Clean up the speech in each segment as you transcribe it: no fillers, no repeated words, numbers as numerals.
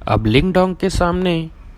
अब Ling Dong के सामने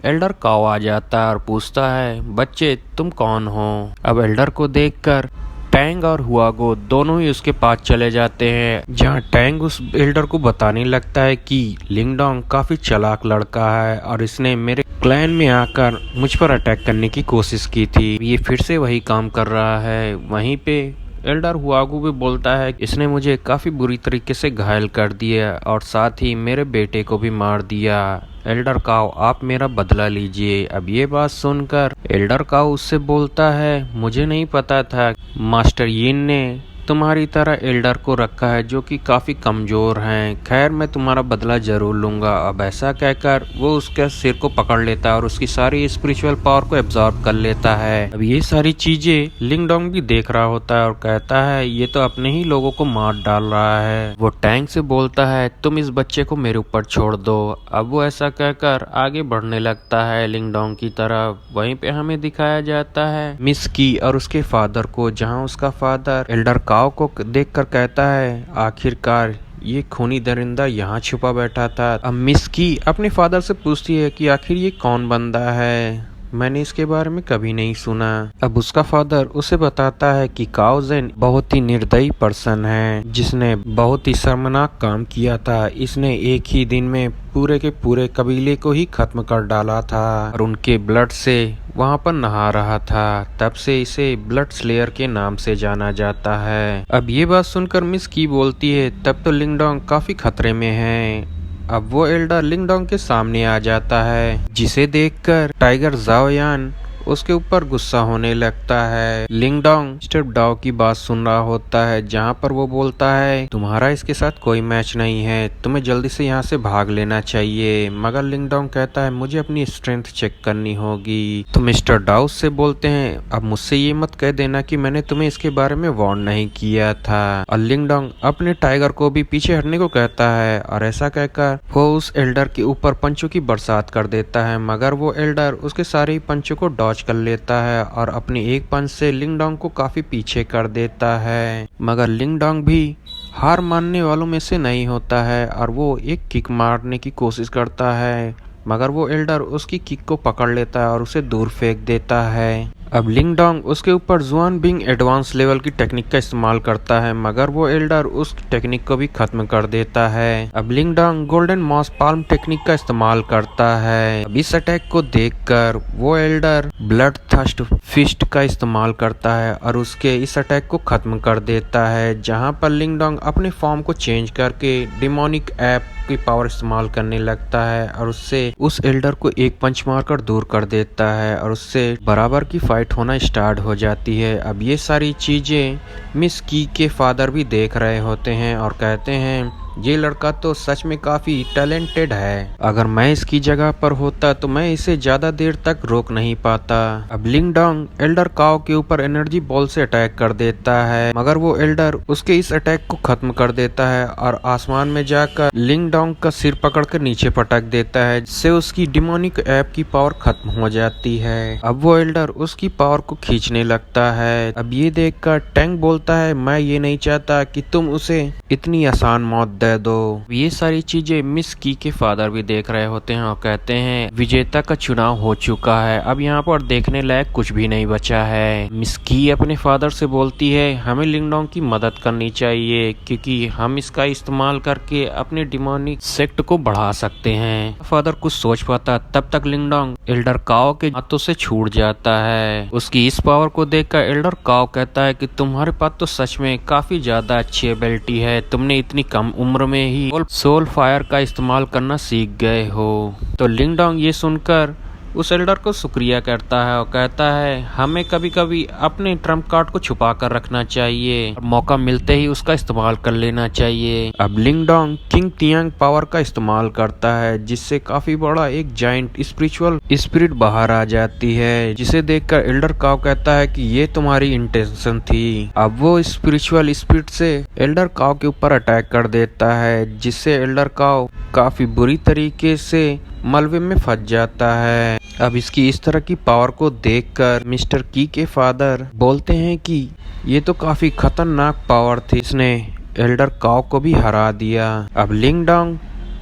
एल्डर काओ आ जाता है और पूछता है, बच्चे तुम कौन हो। अब एल्डर को देखकर टैंग और हुआगो दोनों ही उसके पास चले जाते हैं, जहां टैंग उस एल्डर को बताने लगता है कि लिंग डोंग काफी चालाक लड़का है और इसने मेरे क्लैन में आकर मुझ पर अटैक करने की कोशिश की थी। ये फिर से वही काम कर रहा है। वहीं पे एल्डर हुआगो भी बोलता है, इसने मुझे काफी बुरी तरीके से घायल कर दिया और साथ ही मेरे बेटे को भी मार दिया। एल्डर काओ आप मेरा बदला लीजिए। अब ये बात सुनकर एल्डर काओ उससे बोलता है, मुझे नहीं पता था मास्टर यिन ने तुम्हारी तरह एल्डर को रखा है जो कि काफी कमजोर हैं। खैर मैं तुम्हारा बदला जरूर लूंगा। अब ऐसा कहकर वो उसके सिर को पकड़ लेता है और उसकी सारी स्पिरिचुअल पावर को एब्जॉर्ब कर लेता है। अब ये सारी चीजें लिंग डोंग भी देख रहा होता है और कहता है, ये तो अपने ही लोगों को मार डाल रहा है। वो टैंक से बोलता है, तुम इस बच्चे को मेरे ऊपर छोड़ दो। अब वो ऐसा कहकर आगे बढ़ने लगता है लिंग डोंग की तरफ। वहीं पे हमें दिखाया जाता है मिस की और उसके फादर को, जहाँ उसका फादर एल्डर काओ को देखकर कहता है, आखिरकार ये खूनी दरिंदा यहाँ छुपा बैठा था। अब मिस की अपने फादर से पूछती है कि आखिर ये कौन बंदा है, मैंने इसके बारे में कभी नहीं सुना। अब उसका फादर उसे बताता है कि काओ जेन बहुत ही निर्दयी पर्सन है, जिसने बहुत ही शर्मनाक काम किया था। इसने एक ही दिन में पूरे के पूरे कबीले को ही खत्म कर डाला था और उनके ब्लड से वहां पर नहा रहा था। तब से इसे ब्लड स्लेयर के नाम से जाना जाता है। अब ये बात सुनकर मिस की बोलती है, तब तो लिंग डोंग काफी खतरे में है। अब वो एल्डर लिंग डोंग के सामने आ जाता है, जिसे देखकर टाइगर जाओयान उसके ऊपर गुस्सा होने लगता है। लिंग डोंग मिस्टर डाओ की बात सुन रहा होता है, जहाँ पर वो बोलता है, तुम्हारा इसके साथ कोई मैच नहीं है, तुम्हें जल्दी से यहाँ से भाग लेना चाहिए। मगर लिंग डोंग कहता है, मुझे अपनी स्ट्रेंथ चेक करनी होगी। तो मिस्टर डाउ से बोलते हैं, अब मुझसे ये मत कह देना कि मैंने तुम्हें इसके बारे में वार्न नहीं किया था। और लिंग डोंग अपने टाइगर को भी पीछे हटने को कहता है और ऐसा कहकर वो उस एल्डर के ऊपर पंचों की बरसात कर देता है। मगर वो एल्डर उसके सारे ही पंचों को डॉज कर लेता है और अपने एक पंच से लिंग डोंग को काफी पीछे कर देता है। मगर लिंग डोंग भी हार मानने वालों में से नहीं होता है और वो एक किक मारने की कोशिश करता है, मगर वो एल्डर उसकी किक को पकड़ लेता है और उसे दूर फेंक देता है। अब लिंग डोंग उसके ऊपर जुआन बिंग एडवांस लेवल की टेक्निक का इस्तेमाल करता है, मगर वो एल्डर उस टेक्निक को भी खत्म कर देता है। अब Ling Dong golden moss palm technique का इस्तेमाल करता है। अब इस अटैक को देखकर वो एल्डर ब्लड थर्स्ट फिस्ट का इस्तेमाल करता है और उसके इस अटैक को खत्म कर देता है, जहां पर लिंग डोंग अपने फॉर्म को चेंज करके डिमोनिक ऐप की पावर इस्तेमाल करने लगता है और उससे उस एल्डर को एक पंच मारकर दूर कर देता है और उससे बराबर की फाइट होना स्टार्ट हो जाती है। अब ये सारी चीजें मिस की के फादर भी देख रहे होते हैं और कहते हैं, ये लड़का तो सच में काफी टैलेंटेड है, अगर मैं इसकी जगह पर होता तो मैं इसे ज्यादा देर तक रोक नहीं पाता। अब लिंग डोंग एल्डर काओ के ऊपर एनर्जी बॉल से अटैक कर देता है, मगर वो एल्डर उसके इस अटैक को खत्म कर देता है और आसमान में जाकर लिंग डोंग का सिर पकड़कर नीचे पटक देता है, जिससे उसकी डिमोनिक ऐप की पावर खत्म हो जाती है। अब वो एल्डर उसकी पावर को खींचने लगता है। अब ये देखकर टैंग बोलता है, मैं ये नहीं चाहता कि तुम उसे इतनी आसान मौत दे दो। ये सारी चीजें मिस की के फादर भी देख रहे होते हैं और कहते हैं, विजेता का चुनाव हो चुका है, अब यहाँ पर देखने लायक कुछ भी नहीं बचा है। मिस की अपने फादर से बोलती है, हमें लिंग डोंग की मदद करनी चाहिए क्योंकि हम इसका इस्तेमाल करके अपने डिमोनिक सेक्ट को बढ़ा सकते हैं। फादर कुछ सोच पाता तब तक लिंग डोंग एल्डर काओ के हाथों से छूट जाता है। उसकी इस पावर को देखकर एल्डर काओ कहता है कि तुम्हारे पास तो सच में काफी ज्यादा अच्छी एबिलिटी है, तुमने इतनी कम उम्र में ही सोल फायर का इस्तेमाल करना सीख गए हो। तो लिंग डोंग ये सुनकर उस एल्डर को शुक्रिया करता है और कहता है, हमें कभी कभी अपने ट्रम्प कार्ड को छुपा कर रखना चाहिए और मौका मिलते ही उसका इस्तेमाल कर लेना चाहिए। अब लिंग डोंग किंग तियांग पावर का इस्तेमाल करता है, जिससे काफी बड़ा एक जाइंट स्पिरिचुअल स्पिरिट बाहर आ जाती है, जिसे देखकर एल्डर काओ कहता है कि ये तुम्हारी इंटेंशन थी। अब वो स्पिरिचुअल स्पिरिट से एल्डर काओ के ऊपर अटैक कर देता है, जिससे एल्डर काओ काफी बुरी तरीके से मलबे में फंस जाता है। अब इसकी इस तरह की पावर को देखकर मिस्टर की के फादर बोलते हैं कि ये तो काफी खतरनाक पावर थी, इसने एल्डर काओ को भी हरा दिया। अब लिंग डोंग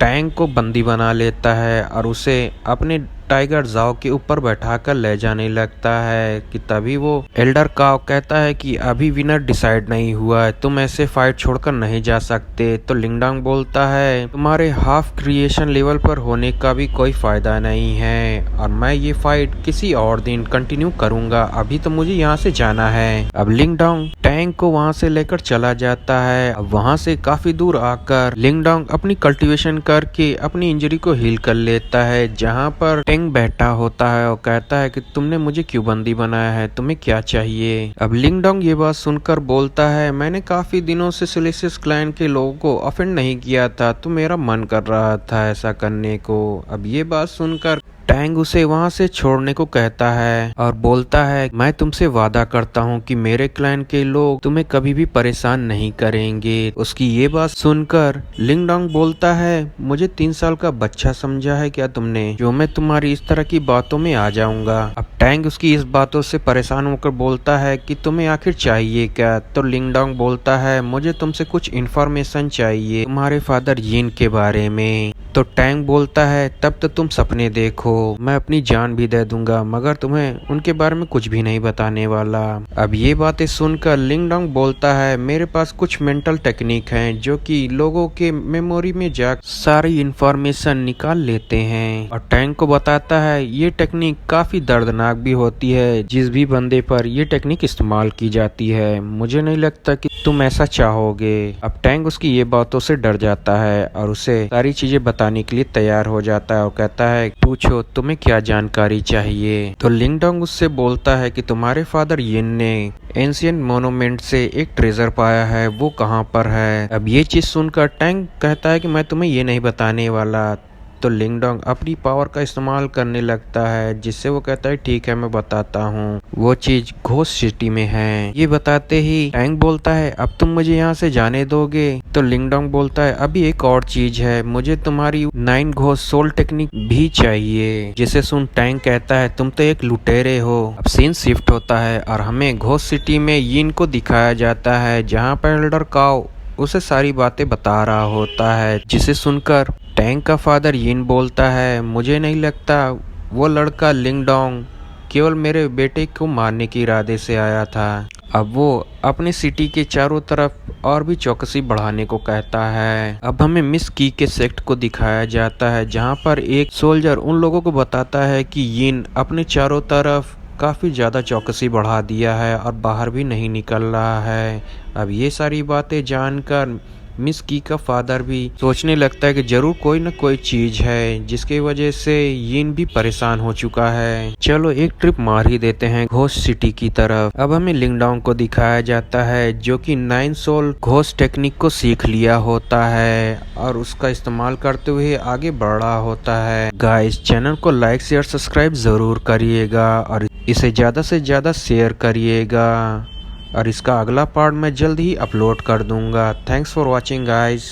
टैंग को बंदी बना लेता है और उसे अपने टाइगर जाओ के ऊपर बैठाकर ले जाने लगता है कि तभी वो एल्डर काव कहता है कि अभी विनर डिसाइड नहीं हुआ है, तुम ऐसे फाइट छोड़कर नहीं जा सकते। तो लिंगडोंग बोलता है तुम्हारे हाफ क्रिएशन लेवल पर होने का भी कोई फायदा नहीं है और मैं ये फाइट किसी और दिन कंटिन्यू करूंगा, अभी तो मुझे यहाँ से जाना है। अब लिंगडोंग टैंग को वहाँ से लेकर चला जाता है। अब वहाँ से काफी दूर आकर लिंगडोंग अपनी कल्टीवेशन करके अपनी इंजरी को हील कर लेता है, जहाँ पर टैंग बैठा होता है और कहता है कि तुमने मुझे क्यों बंदी बनाया है, तुम्हें क्या चाहिए। अब लिंगडोंग ये बात सुनकर बोलता है मैंने काफी दिनों से सिलेसियस क्लैन के लोगों को ऑफेंड नहीं किया था, तो मेरा मन कर रहा था ऐसा करने को। अब ये बात सुनकर टैंग उसे वहां से छोड़ने को कहता है और बोलता है मैं तुमसे वादा करता हूँ कि मेरे क्लैन के लोग तुम्हें कभी भी परेशान नहीं करेंगे। उसकी ये बात सुनकर लिंगडोंग बोलता है मुझे 3 साल का बच्चा समझा है क्या तुमने, जो मैं तुम्हारी इस तरह की बातों में आ जाऊंगा। अब टैंग उसकी इस बातों से परेशान होकर बोलता है कि तुम्हें आखिर चाहिए क्या। तो लिंगडोंग बोलता है मुझे तुमसे कुछ इन्फॉर्मेशन चाहिए तुम्हारे फादर यिन के बारे में। तो टैंग बोलता है तब तो तुम सपने देखो, मैं अपनी जान भी दे दूंगा मगर तुम्हें उनके बारे में कुछ भी नहीं बताने वाला। अब ये बातें सुनकर लिंगडोंग बोलता है मेरे पास कुछ मेंटल टेक्निक हैं जो कि लोगों के मेमोरी में जा सारी इंफॉर्मेशन निकाल लेते हैं। और टैंग को बताता है ये टेक्निक काफी दर्दनाक भी होती है, जिस भी बंदे पर ये टेक्निक इस्तेमाल की जाती है, मुझे नहीं लगता कि तुम ऐसा चाहोगे। अब टैंग उसकी ये बातों से डर जाता है और उसे सारी चीजें बताने के लिए तैयार हो जाता है और कहता है पूछो तुम्हें क्या जानकारी चाहिए। तो लिंगडोंग उससे बोलता है कि तुम्हारे फादर यिन ने एंशिएंट मोनूमेंट से एक ट्रेजर पाया है, वो कहाँ पर है। अब ये चीज सुनकर टैंग कहता है कि मैं तुम्हें ये नहीं बताने वाला। तो लिंगडोंग अपनी पावर का इस्तेमाल करने लगता है, जिससे वो कहता है ठीक है मैं बताता हूँ, वो चीज घोस्ट सिटी में है। ये बताते ही टैंग बोलता है अब तुम मुझे यहाँ से जाने दोगे। तो लिंगडोंग बोलता है अभी एक और चीज है, मुझे तुम्हारी 9 घोस्ट सोल टेक्निक भी चाहिए। जिसे सुन टैंग कहता है तुम तो एक लुटेरे हो। अब सीन शिफ्ट होता है और हमें घोस्ट सिटी में यिन को दिखाया जाता है, जहाँ पर एल्डर काव उसे सारी बातें बता रहा होता है। जिसे सुनकर टैंग का फादर यिन बोलता है मुझे नहीं लगता वो लड़का लिंगडोंग केवल मेरे बेटे को मारने के इरादे से आया था। अब वो अपने सिटी के चारों तरफ और भी चौकसी बढ़ाने को कहता है। अब हमें मिस की के सेक्ट को दिखाया जाता है, जहाँ पर एक सोल्जर उन लोगों को बताता है कि यिन अपने चारों तरफ काफ़ी ज़्यादा चौकसी बढ़ा दिया है और बाहर भी नहीं निकल रहा है। अब ये सारी बातें जानकर मिस की का फादर भी सोचने लगता है कि जरूर कोई न कोई चीज है जिसकी वजह से यिन भी परेशान हो चुका है, चलो एक ट्रिप मार ही देते हैं घोस्ट सिटी की तरफ। अब हमें लिंगडोंग को दिखाया जाता है जो कि 9 सोल घोस्ट टेक्निक को सीख लिया होता है और उसका इस्तेमाल करते हुए आगे बढ़ रहा होता है। गाइस चैनल को लाइक शेयर सब्सक्राइब जरूर करिएगा और इसे ज्यादा से ज्यादा शेयर करिएगा और इसका अगला पार्ट मैं जल्द ही अपलोड कर दूंगा। Thanks for watching guys.